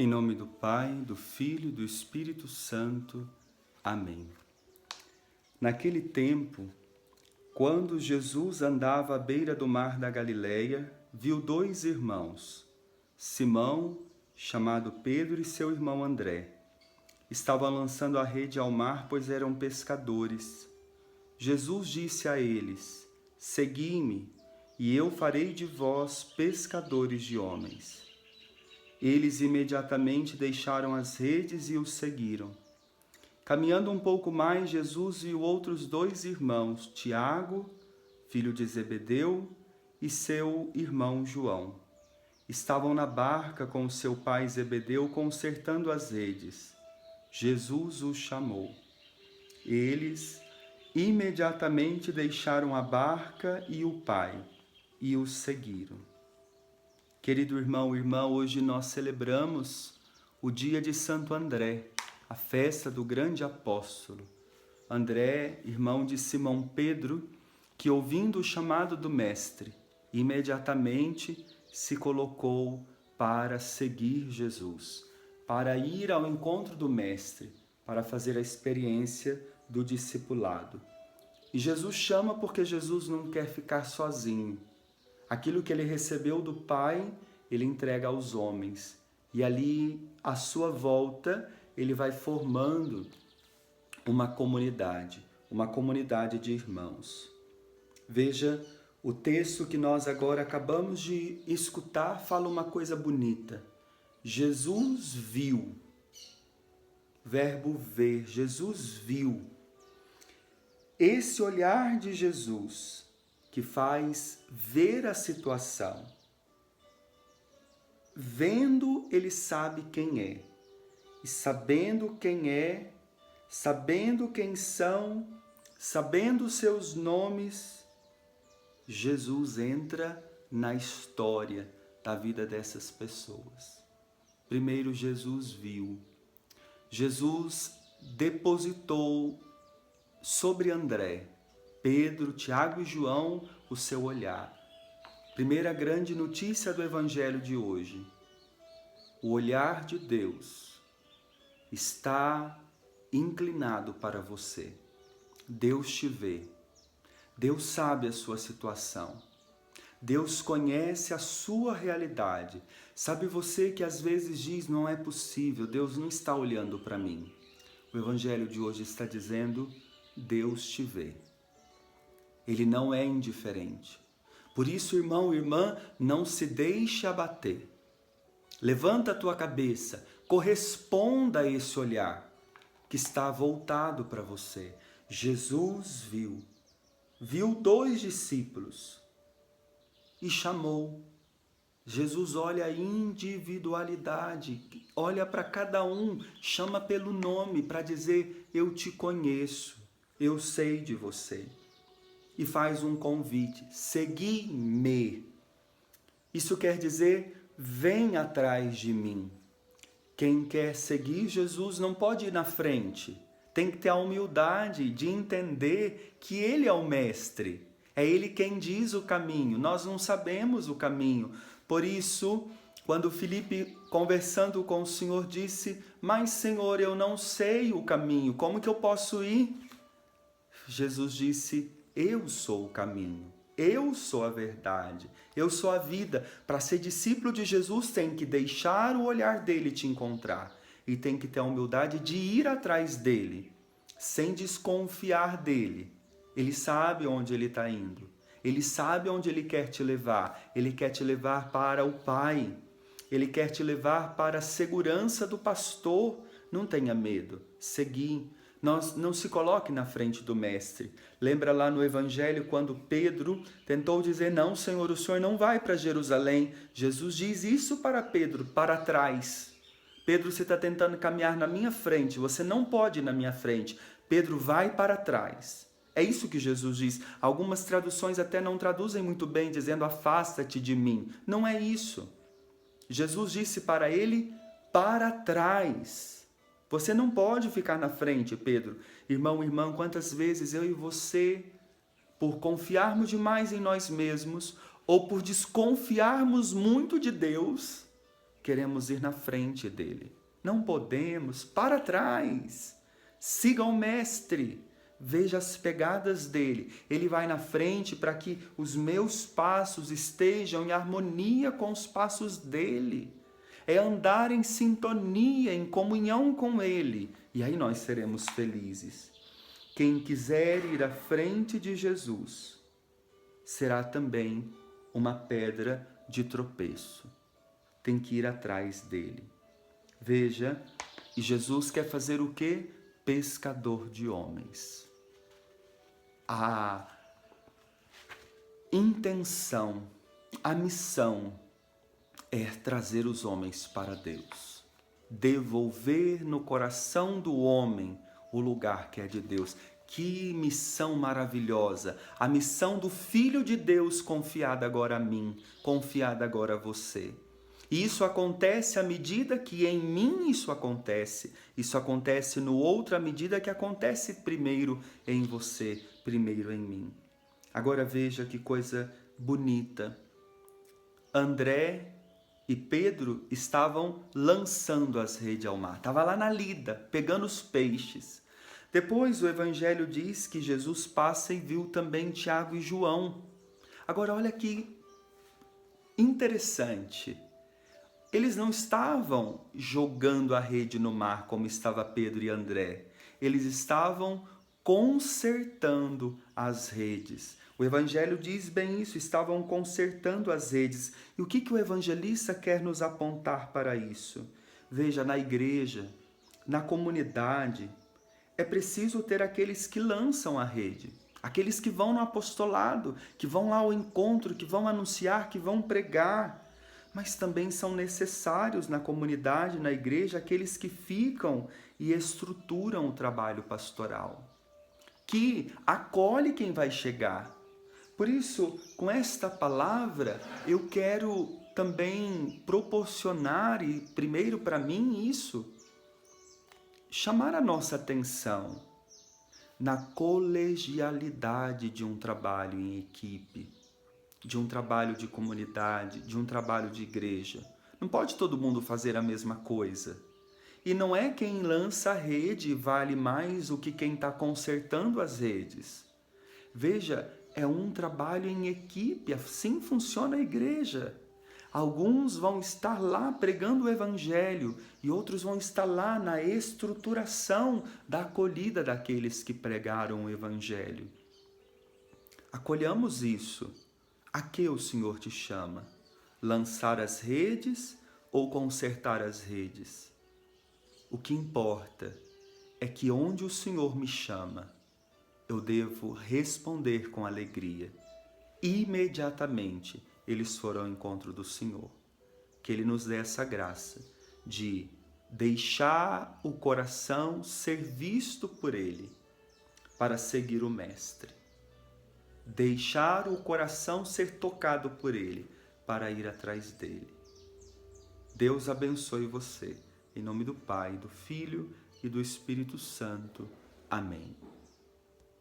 Em nome do Pai, do Filho e do Espírito Santo. Amém. Naquele tempo, quando Jesus andava à beira do mar da Galileia, viu dois irmãos, Simão, chamado Pedro, e seu irmão André. Estavam lançando a rede ao mar, pois eram pescadores. Jesus disse a eles: Segui-me, e eu farei de vós pescadores de homens. Eles imediatamente deixaram as redes e o seguiram. Caminhando um pouco mais, Jesus viu outros dois irmãos, Tiago, filho de Zebedeu, e seu irmão João. Estavam na barca com seu pai Zebedeu, consertando as redes. Jesus os chamou. Eles imediatamente deixaram a barca e o pai, e os seguiram. Querido irmão e irmã, hoje nós celebramos o dia de Santo André, a festa do grande apóstolo. André, irmão de Simão Pedro, que ouvindo o chamado do Mestre, imediatamente se colocou para seguir Jesus, para ir ao encontro do Mestre, para fazer a experiência do discipulado. E Jesus chama porque Jesus não quer ficar sozinho. Aquilo que ele recebeu do Pai, ele entrega aos homens. E ali, à sua volta, ele vai formando uma comunidade de irmãos. Veja, o texto que nós agora acabamos de escutar fala uma coisa bonita. Jesus viu. Verbo ver, Jesus viu. Esse olhar de Jesus que faz ver a situação. Vendo, ele sabe quem é. E sabendo quem é, sabendo quem são, sabendo seus nomes, Jesus entra na história da vida dessas pessoas. Primeiro, Jesus viu. Jesus depositou sobre André, Pedro, Tiago e João o seu olhar. Primeira grande notícia do Evangelho de hoje. O olhar de Deus está inclinado para você. Deus te vê. Deus sabe a sua situação. Deus conhece a sua realidade. Sabe você que às vezes diz, não é possível, Deus não está olhando para mim. O Evangelho de hoje está dizendo, Deus te vê. Ele não é indiferente. Por isso, irmão e irmã, não se deixe abater. Levanta a tua cabeça, corresponda a esse olhar que está voltado para você. Jesus viu dois discípulos e chamou. Jesus olha a individualidade, olha para cada um, chama pelo nome para dizer, eu te conheço, eu sei de você. E faz um convite, segui-me. Isso quer dizer, vem atrás de mim. Quem quer seguir Jesus não pode ir na frente. Tem que ter a humildade de entender que Ele é o Mestre. É Ele quem diz o caminho. Nós não sabemos o caminho. Por isso, quando Filipe, conversando com o Senhor, disse, mas Senhor, eu não sei o caminho. Como que eu posso ir? Jesus disse, eu sou o caminho. Eu sou a verdade, eu sou a vida. Para ser discípulo de Jesus tem que deixar o olhar dele te encontrar. E tem que ter a humildade de ir atrás dele, sem desconfiar dele. Ele sabe onde ele está indo. Ele sabe onde ele quer te levar. Ele quer te levar para o Pai. Ele quer te levar para a segurança do pastor. Não tenha medo, seguir. Não se coloque na frente do Mestre. Lembra lá no Evangelho quando Pedro tentou dizer, não, Senhor, o Senhor não vai para Jerusalém. Jesus diz isso para Pedro, para trás. Pedro, você está tentando caminhar na minha frente, você não pode ir na minha frente. Pedro, vai para trás. É isso que Jesus diz. Algumas traduções até não traduzem muito bem, dizendo, afasta-te de mim. Não é isso. Jesus disse para ele, para trás. Você não pode ficar na frente, Pedro. Irmão, irmã, quantas vezes eu e você, por confiarmos demais em nós mesmos, ou por desconfiarmos muito de Deus, queremos ir na frente dele. Não podemos, para trás. Siga o Mestre, veja as pegadas dele. Ele vai na frente para que os meus passos estejam em harmonia com os passos dele. É andar em sintonia, em comunhão com ele. E aí nós seremos felizes. Quem quiser ir à frente de Jesus será também uma pedra de tropeço. Tem que ir atrás dele. Veja, e Jesus quer fazer o quê? Pescador de homens. A intenção, a missão é trazer os homens para Deus. Devolver no coração do homem o lugar que é de Deus. Que missão maravilhosa! A missão do Filho de Deus confiada agora a mim, confiada agora a você. E isso acontece à medida que em mim isso acontece. Isso acontece no outro à medida que acontece primeiro em você, primeiro em mim. Agora veja que coisa bonita. André e Pedro estavam lançando as redes ao mar. Estava lá na lida, pegando os peixes. Depois o Evangelho diz que Jesus passa e viu também Tiago e João. Agora olha que interessante. Eles não estavam jogando a rede no mar como estava Pedro e André. Eles estavam consertando as redes. O Evangelho diz bem isso, estavam consertando as redes. E o que o evangelista quer nos apontar para isso? Veja, na igreja, na comunidade, é preciso ter aqueles que lançam a rede, aqueles que vão no apostolado, que vão lá ao encontro, que vão anunciar, que vão pregar. Mas também são necessários na comunidade, na igreja, aqueles que ficam e estruturam o trabalho pastoral, que acolhe quem vai chegar. Por isso, com esta palavra, eu quero também proporcionar, e primeiro para mim isso, chamar a nossa atenção na colegialidade de um trabalho em equipe, de um trabalho de comunidade, de um trabalho de igreja. Não pode todo mundo fazer a mesma coisa. E não é quem lança a rede vale mais do que quem está consertando as redes. Veja, é um trabalho em equipe, assim funciona a igreja. Alguns vão estar lá pregando o Evangelho e outros vão estar lá na estruturação da acolhida daqueles que pregaram o Evangelho. Acolhamos isso. A que o Senhor te chama? Lançar as redes ou consertar as redes? O que importa é que onde o Senhor me chama, eu devo responder com alegria. Imediatamente eles foram ao encontro do Senhor. Que Ele nos dê essa graça de deixar o coração ser visto por Ele para seguir o Mestre. Deixar o coração ser tocado por Ele para ir atrás dele. Deus abençoe você. Em nome do Pai, do Filho e do Espírito Santo. Amém.